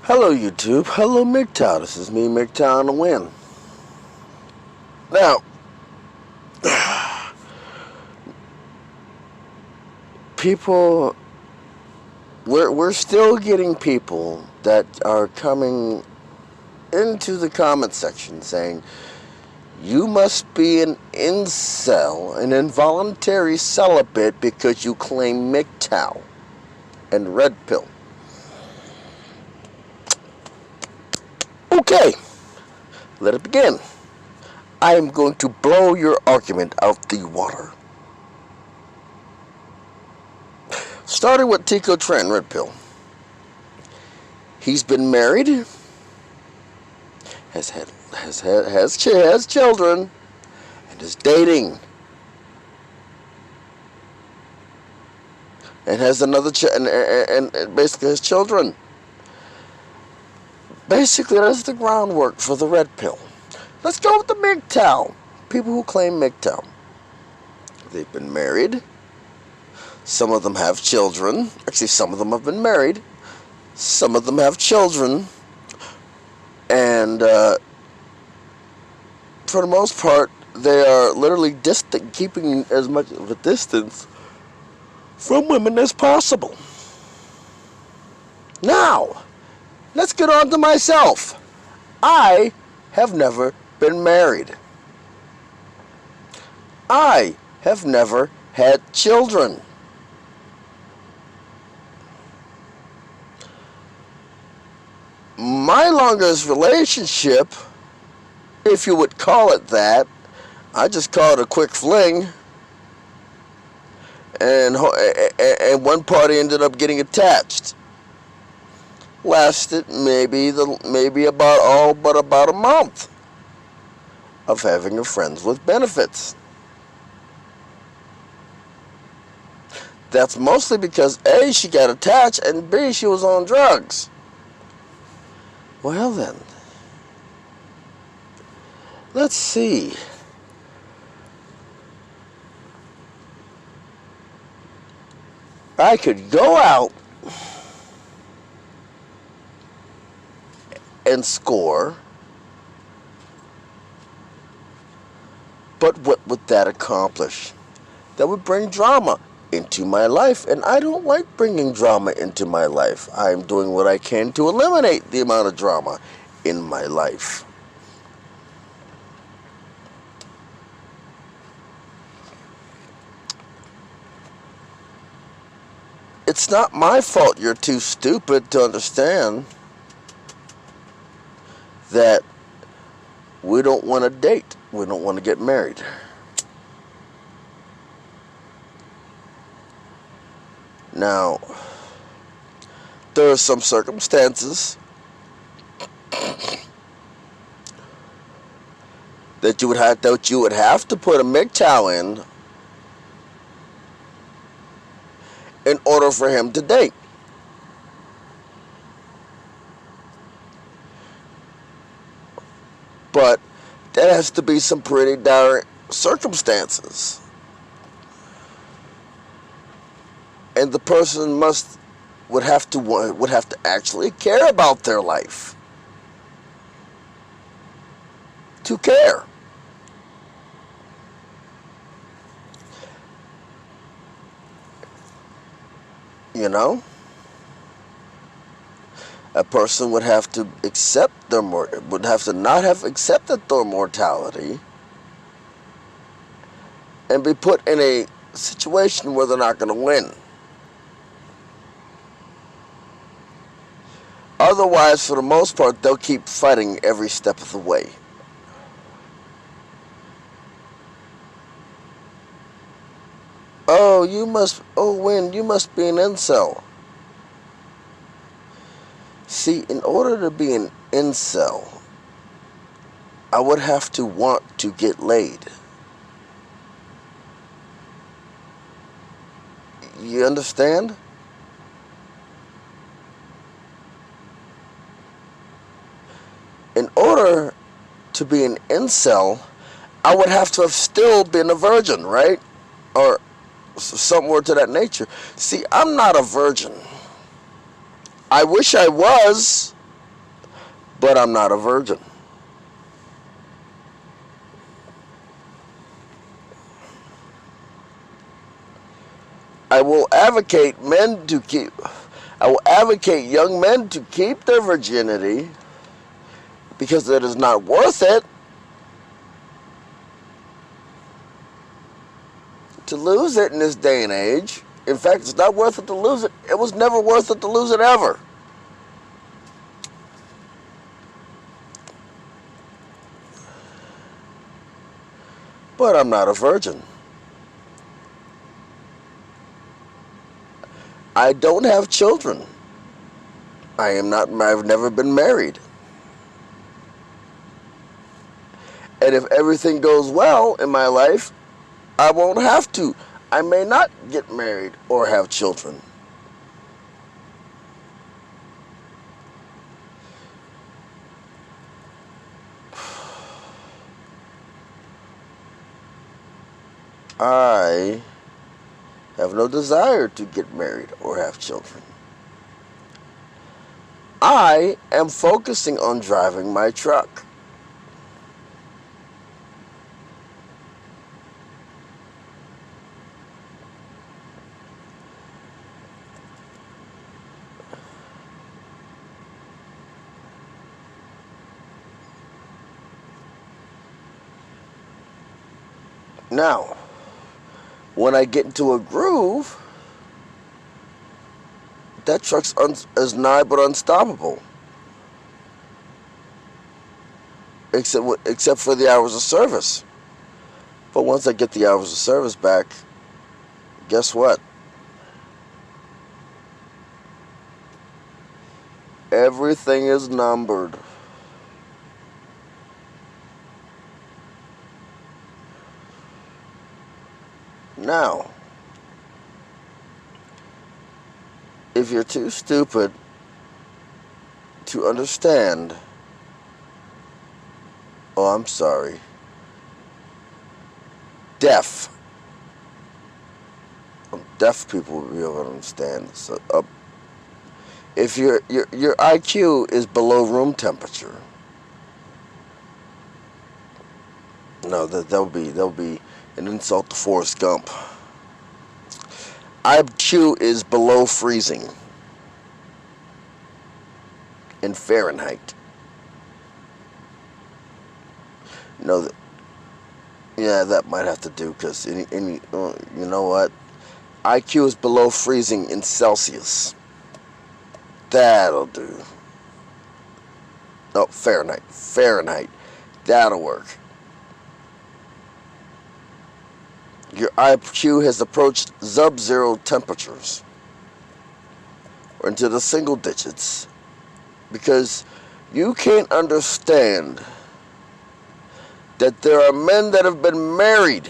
Hello YouTube, hello MGTOW, this is me MGTOW on the win. Now, people, we're still getting people that are coming into the comment section saying, you must be an incel, an involuntary celibate because you claim MGTOW and red pill. Okay, let it begin. I am going to blow your argument out the water. Starting with Tico Tran, red pill. He's been married, has children, and is dating, and has another and basically has children. Basically, that's the groundwork for the red pill. Let's go with the MGTOW. People who claim MGTOW. They've been married. Some of them have children. Actually, some of them have been married. Some of them have children. And for the most part, they are literally distant, keeping as much of a distance from women as possible. Now, let's get on to myself. I have never been married. I have never had children. My longest relationship, if you would call it that, I just call it a quick fling, and one party ended up getting attached. Lasted maybe about a month of having a friends with benefits. That's mostly because A, she got attached, and B, she was on drugs. Well then, let's see. I could go out and score, but what would that accomplish? That would bring drama into my life, and I don't like bringing drama into my life. I'm doing what I can to eliminate the amount of drama in my life. It's not my fault you're too stupid to understand that we don't want to date. We don't want to get married. Now, there are some circumstances that you would have to put a MGTOW in order for him to date. But that has to be some pretty dire circumstances. And the person would have to actually care about their life. To care. You know? A person would have to accept would have to not have accepted their mortality and be put in a situation where they're not going to win. Otherwise, for the most part, they'll keep fighting every step of the way. Oh, you must be an incel. See, in order to be an incel, I would have to want to get laid. You understand? In order to be an incel, I would have to have still been a virgin, right? Or somewhere to that nature. See, I'm not a virgin. I wish I was, but I'm not a virgin. I will advocate young men to keep their virginity because it is not worth it to lose it in this day and age. In fact, it's not worth it to lose it. It was never worth it to lose it ever. But I'm not a virgin. I don't have children. I've never been married. And if everything goes well in my life, I won't have to. I may not get married or have children. I have no desire to get married or have children. I am focusing on driving my truck. Now, when I get into a groove, that truck's is nigh but unstoppable. Except for the hours of service. But once I get the hours of service back, guess what? Everything is numbered. Now, if you're too stupid to understand, oh, I'm sorry, deaf people will be able to understand. So, if your IQ is below room temperature, no, that'll be an insult to Forrest Gump. IQ is below freezing in Fahrenheit. No, yeah, that might have to do because you know what? IQ is below freezing in Celsius. That'll do. No, Fahrenheit. That'll work. Your IQ has approached sub-zero temperatures or into the single digits because you can't understand that there are men that have been married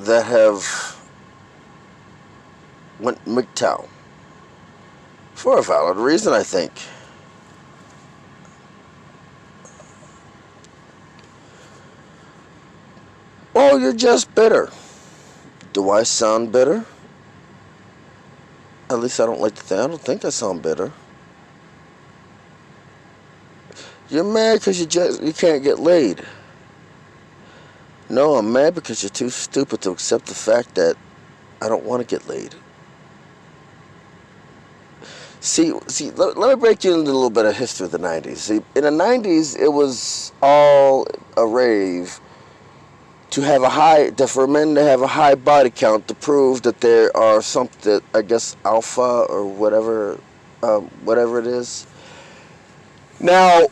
that have went MGTOW for a valid reason, I think. Oh, you're just bitter. Do I sound bitter? At least I don't think I sound bitter. You're mad because you can't get laid. No, I'm mad because you're too stupid to accept the fact that I don't want to get laid. See, let me break you into a little bit of history of the 90s. See, in the 90s, it was all a rave for men to have a high body count to prove that there are something, I guess, alpha or whatever it is. Now,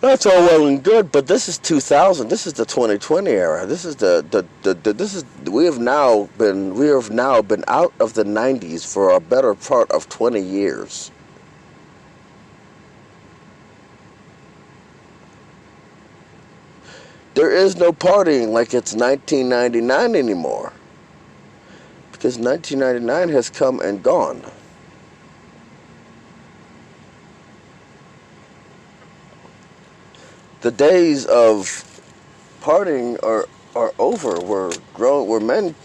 that's all well and good, but this is 2000. This is the 2020 era. We have now been out of the 90s for a better part of 20 years. There is no partying like it's 1999 anymore, because 1999 has come and gone. The days of partying are over. Where men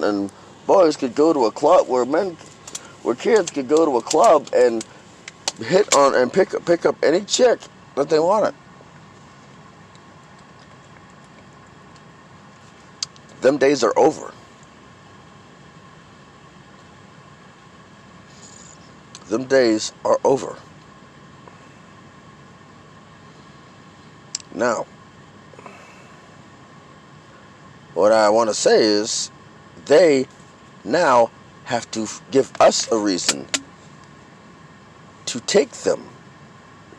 and boys could go to a club, where kids could go to a club and hit on and pick up any chick that they wanted. Them days are over. Them days are over. Now, what I want to say is, they now have to give us a reason to take them,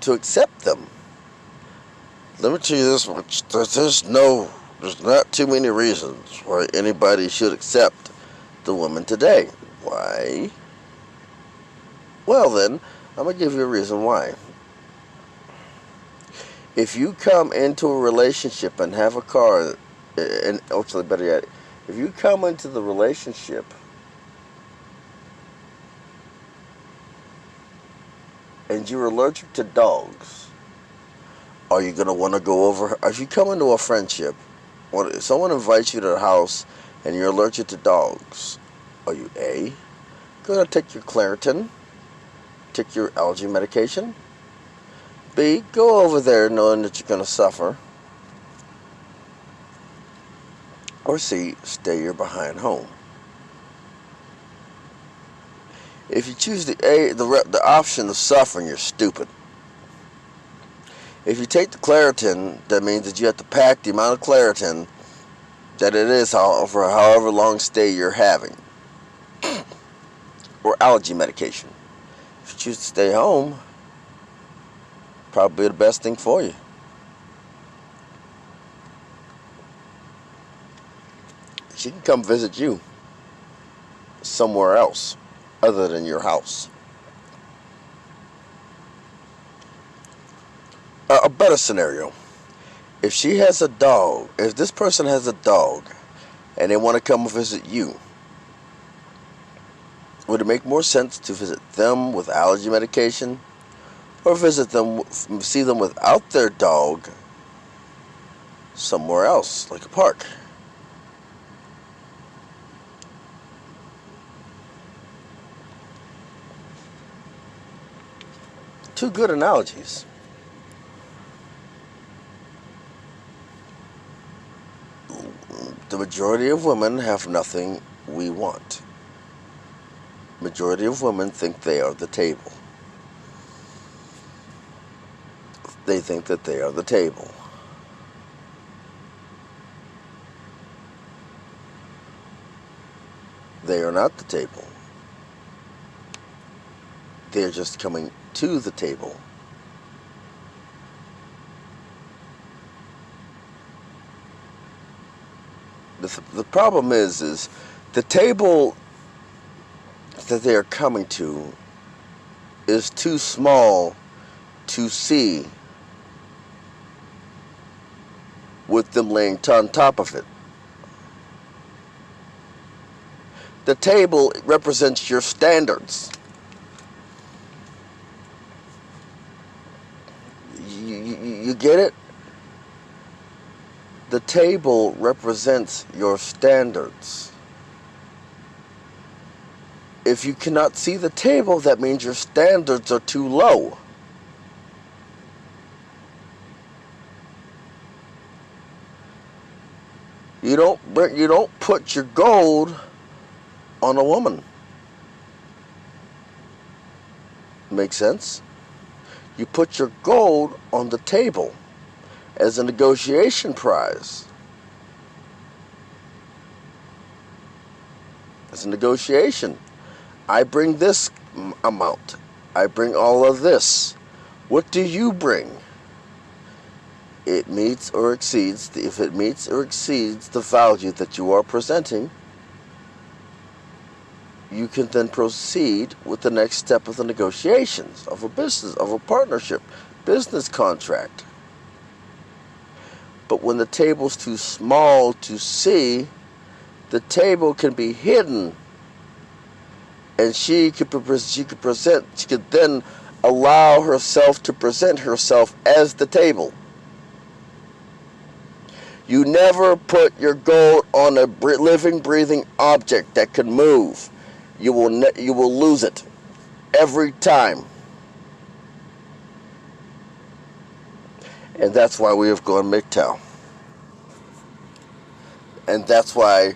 to accept them. Let me tell you this much: there's not too many reasons why anybody should accept the woman today. Why? Well then, I'm going to give you a reason why. If you come into a relationship and have a car, and actually better yet, if you come into the relationship and you're allergic to dogs, are you going to want to go over? If you come into a friendship, if someone invites you to the house and you're allergic to dogs, are you A, going to take your Claritin, take your allergy medication? B, go over there knowing that you're going to suffer? Or C, stay your behind home? If you choose the option of suffering, you're stupid. If you take the Claritin, that means that you have to pack the amount of Claritin that it is for however long stay you're having. Or allergy medication. If you choose to stay home, probably the best thing for you. She can come visit you somewhere else other than your house. A better scenario: if she has a dog, if this person has a dog and they want to come visit you, would it make more sense to visit them with allergy medication, or see them without their dog somewhere else, like a park? Two good analogies. The majority of women have nothing we want. Majority of women think they are the table. They think that they are the table. They are not the table. They're just coming to the table. The problem is the table that they are coming to is too small to see with them laying on top of it. The table represents your standards. You get it? The table represents your standards. If you cannot see the table, that means your standards are too low. You don't put your gold on a woman. Make sense? You put your gold on the table as a negotiation prize. As a negotiation. I bring this amount. I bring all of this. What do you bring? It meets or exceeds. If it meets or exceeds the value that you are presenting, you can then proceed with the next step of the negotiations of a business, of a partnership, business contract. But when the table's too small to see, the table can be hidden, and she could then allow herself to present herself as the table. You never put your gold on a living, breathing object that can move. You will lose it every time. And that's why we have gone MGTOW. And that's why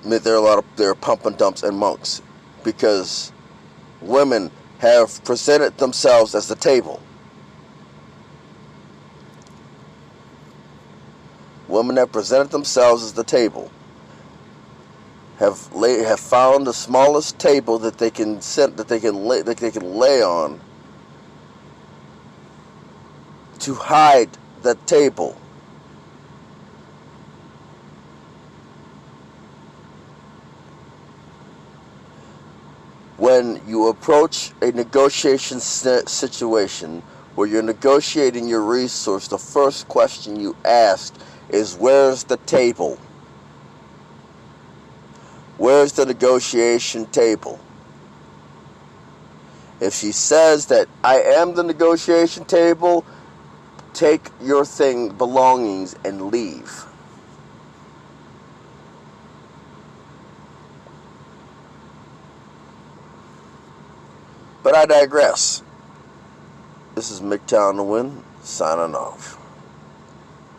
there are pump and dumps and monks, because women have presented themselves as the table. Women have presented themselves as the table. Have found the smallest table that they can lay on to hide that table. When you approach a negotiation situation where you're negotiating your resource, the first question you ask is, where's the table? Where's the negotiation table? If she says that I am the negotiation table, take your belongings and leave. But I digress. This is MGTOW on the Win, signing off.